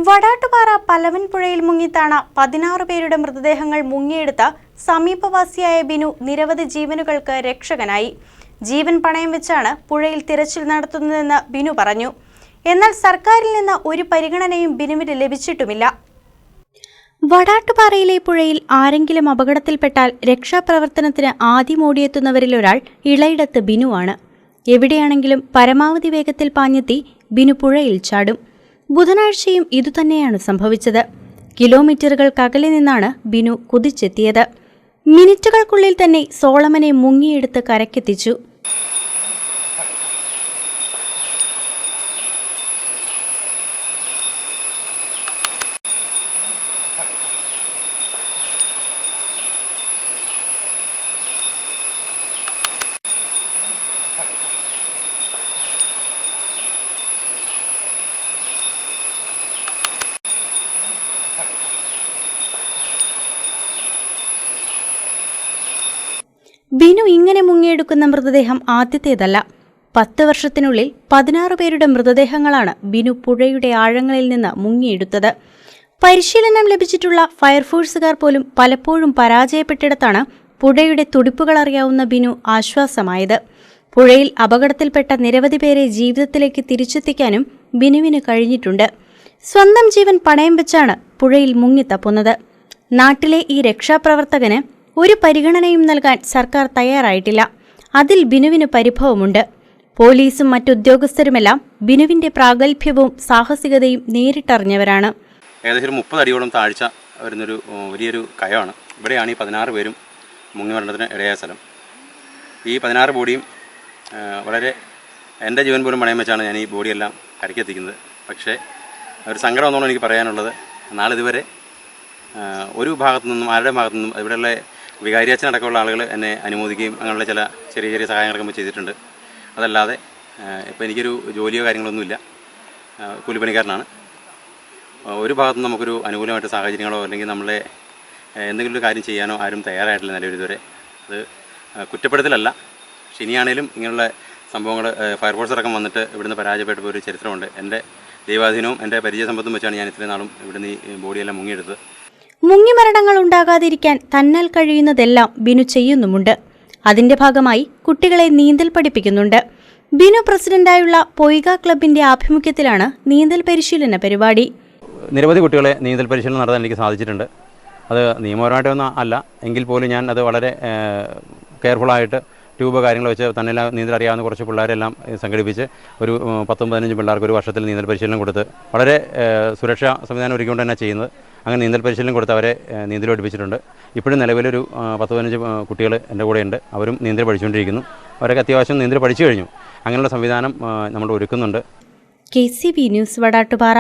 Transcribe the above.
വടാട്ടുപാറ പലവൻപുഴയിൽ മുങ്ങിത്താണ 16 പേരുടെ മൃതദേഹങ്ങൾ മുങ്ങിയെടുത്ത സമീപവാസിയായ ബിനു നിരവധി ജീവനുകൾക്ക് രക്ഷകനായി. ജീവൻ പണയം വെച്ചാണ് പുഴയിൽ തിരച്ചിൽ നടത്തുന്നതെന്ന് ബിനു പറഞ്ഞു. എന്നാൽ സർക്കാരിൽ നിന്ന് ഒരു പരിഗണനയും ബിനുവിന് ലഭിച്ചിട്ടുമില്ല. വടാട്ടുപാറയിലെ പുഴയിൽ ആരെങ്കിലും അപകടത്തിൽപ്പെട്ടാൽ രക്ഷാപ്രവർത്തനത്തിന് ആദ്യം ഓടിയെത്തുന്നവരിൽ ഒരാൾ ഇളയിടത്ത് ബിനുവാണ്. എവിടെയാണെങ്കിലും പരമാവധി വേഗത്തിൽ പാഞ്ഞെത്തി ബിനു പുഴയിൽ ചാടും. ബുധനാഴ്ചയും ഇതുതന്നെയാണ് സംഭവിച്ചത്. കിലോമീറ്ററുകൾക്കകലെ നിന്നാണ് ബിനു കുതിച്ചെത്തിയത്. മിനിറ്റുകൾക്കുള്ളിൽ തന്നെ സോളമനെ മുങ്ങിയെടുത്ത് കരക്കെത്തിച്ചു. ബിനു ഇങ്ങനെ മുങ്ങിയെടുക്കുന്ന മൃതദേഹം ആദ്യത്തേതല്ല. 10 വർഷത്തിനുള്ളിൽ 16 പേരുടെ മൃതദേഹങ്ങളാണ് ബിനു പുഴയുടെ ആഴങ്ങളിൽ നിന്ന് മുങ്ങിയെടുത്തത്. പരിശീലനം ലഭിച്ചിട്ടുള്ള ഫയർഫോഴ്സുകാർ പോലും പലപ്പോഴും പരാജയപ്പെട്ടിടത്താണ് പുഴയുടെ തുടിപ്പുകൾ അറിയാവുന്ന ബിനു ആശ്വാസമായത്. പുഴയിൽ അപകടത്തിൽപ്പെട്ട നിരവധി പേരെ ജീവിതത്തിലേക്ക് തിരിച്ചെത്തിക്കാനും ബിനുവിന് കഴിഞ്ഞിട്ടുണ്ട്. സ്വന്തം ജീവൻ പണയം വെച്ചാണ് പുഴയിൽ മുങ്ങിത്തപ്പുന്നത്. നാട്ടിലെ ഈ രക്ഷാപ്രവർത്തകന് ഒരു പരിഗണനയും നൽകാൻ സർക്കാർ തയ്യാറായിട്ടില്ല. അതിൽ ബിനുവിന് പരിഭവമുണ്ട്. പോലീസും മറ്റുദ്യോഗസ്ഥരുമെല്ലാം ബിനുവിന്റെ പ്രാഗൽഭ്യവും സാഹസികതയും നേരിട്ടറിഞ്ഞവരാണ്. ഏകദേശം 30 അടിയോളം താഴ്ച വരുന്നൊരു വലിയൊരു കയമാണ്. ഇവിടെയാണ് ഈ 16 പേരും മുങ്ങി മരണത്തിന് ഇടയായ സ്ഥലം. ഈ 16 ബോഡിയും വളരെ എൻ്റെ ജീവൻ പോലും പണയം വെച്ചാണ് ഞാൻ ഈ ബോഡിയെല്ലാം കരക്കെത്തിക്കുന്നത്. പക്ഷേ ഒരു സങ്കടം ഒന്നുകൊണ്ട് എനിക്ക് പറയാനുള്ളത്, നാളിതുവരെ ഒരു ഭാഗത്തു നിന്നും ആരുടെ ഭാഗത്തു നിന്നും ഇവിടെയുള്ള വികാരിയച്ഛനടക്കമുള്ള ആളുകൾ എന്നെ അനുമോദിക്കുകയും അങ്ങനെയുള്ള ചില ചെറിയ ചെറിയ സഹായങ്ങളൊക്കെ ചെയ്തിട്ടുണ്ട്. അതല്ലാതെ ഇപ്പോൾ എനിക്കൊരു ജോലിയോ കാര്യങ്ങളൊന്നുമില്ല, കൂലിപ്പണിക്കാരനാണ്. ഒരു ഭാഗത്തും നമുക്കൊരു അനുകൂലമായിട്ട് സാഹചര്യങ്ങളോ അല്ലെങ്കിൽ നമ്മളെ എന്തെങ്കിലും ഒരു കാര്യം ചെയ്യാനോ ആരും തയ്യാറായിട്ടില്ല നിലവിൽ ഇതുവരെ. അത് കുറ്റപ്പെടുത്തലല്ല, പക്ഷെ ഇനിയാണേലും ഇങ്ങനെയുള്ള സംഭവങ്ങൾ ഫയർഫോഴ്സ് അടക്കം വന്നിട്ട് ഇവിടുന്ന് പരാജയപ്പെട്ട ഒരു ചരിത്രമുണ്ട്. എൻ്റെ ദൈവാധീനവും എൻ്റെ പരിചയസമ്പത്തും വെച്ചാണ് ഞാൻ ഇത്രയും നാളും ഇവിടുന്ന് ഈ ബോഡിയെല്ലാം മുങ്ങിയെടുത്തത്. മുങ്ങിമരണങ്ങൾ ഉണ്ടാകാതിരിക്കാൻ തന്നാൽ കഴിയുന്നതെല്ലാം ബിനു ചെയ്യുന്നുമുണ്ട്. അതിന്റെ ഭാഗമായി കുട്ടികളെ നീന്തൽ പഠിപ്പിക്കുന്നുണ്ട്. ബിനു പ്രസിഡന്റായുള്ള പൊയ്ക ക്ലബിന്റെ ആഭിമുഖ്യത്തിലാണ് നീന്തൽ പരിശീലന പരിപാടി. നിരവധി കുട്ടികളെ നീന്തൽ പരിശീലനം നടത്താൻ എനിക്ക് സാധിച്ചിട്ടുണ്ട്. അത് നിയമപരമായിട്ടൊന്നും അല്ല എങ്കിൽ പോലും ഞാൻ അത് വളരെ കെയർഫുള്ളായിട്ട് ട്യൂബ് കാര്യങ്ങൾ വെച്ച് തന്നെ നീന്തൽ അറിയാവുന്ന കുറച്ച് പിള്ളേരെല്ലാം സംഘടിപ്പിച്ച് ഒരു 10-15 പിള്ളേർക്ക് ഒരു വർഷത്തിൽ നീന്തൽ പരിശീലനം കൊടുത്ത് വളരെ സുരക്ഷാ സംവിധാനം ഒരുക്കിക്കൊണ്ട് തന്നെ ചെയ്യുന്നത്. അങ്ങനെ നീന്തൽ പരിശീലനം കൊടുത്ത് അവരെ നീന്തൽ പഠിപ്പിച്ചിട്ടുണ്ട്. ഇപ്പോഴും നിലവിലൊരു 10-15 കുട്ടികൾ എൻ്റെ കൂടെയുണ്ട്. അവരും നീന്തൽ പഠിച്ചുകൊണ്ടിരിക്കുന്നു. അവരൊക്കെ അത്യാവശ്യം നീന്തൽ പഠിച്ചു കഴിഞ്ഞു. അങ്ങനെയുള്ള സംവിധാനം നമ്മൾ ഒരുക്കുന്നുണ്ട്. KCB news Vadattupara.